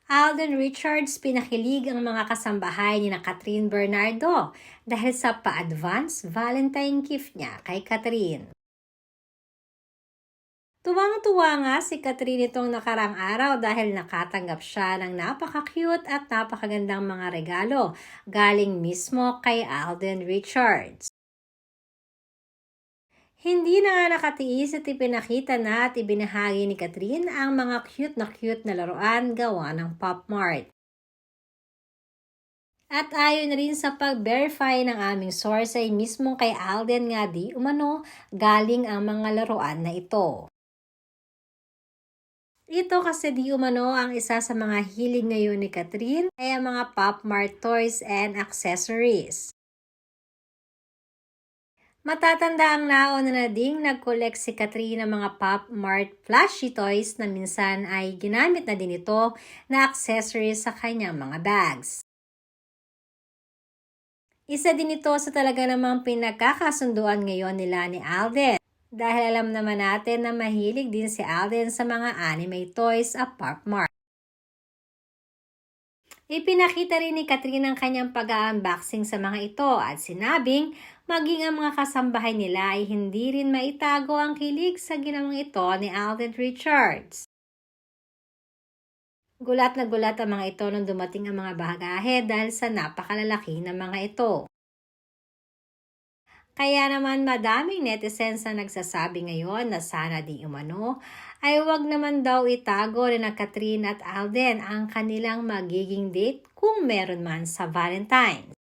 Alden Richards pinakilig ang mga kasambahay ni na Catherine Bernardo dahil sa pa-advance Valentine gift niya kay Catherine. Tuwang-tuwa nga si Catherine itong nakarang araw dahil nakatanggap siya ng napaka-cute at napakagandang mga regalo galing mismo kay Alden Richards. Hindi na nga nakatiis at ipinakita na at ibinahagi ni Catherine ang mga cute na laruan gawa ng Pop Mart. At ayon rin sa pag-verify ng aming source ay mismo kay Alden nga di umano galing ang mga laruan na ito. Ito kasi di umano ang isa sa mga hilig ngayon ni Catherine ay ang mga Pop Mart toys and accessories. Matatanda ang nauna na ding nag-collect si Catherine ng mga Pop Mart plushie toys na minsan ay ginamit na din ito na accessories sa kanyang mga bags. Isa din ito sa talaga namang pinagkakasunduan ngayon nila ni Alden. Dahil alam naman natin na mahilig din si Alden sa mga anime toys at Pop Mart. Ipinakita rin ni Catherine ang kanyang pag-unboxing sa mga ito at sinabing maging ang mga kasambahay nila ay hindi rin maitago ang kilig sa ginawang ito ni Alden Richards. Gulat na gulat ang mga ito nung dumating ang mga bagahe dahil sa napakalalaki ng mga ito. Kaya naman madaming netizens na nagsasabi ngayon na sana di umano ay wag naman daw itago rin na Catherine at Alden ang kanilang magiging date kung meron man sa Valentine's.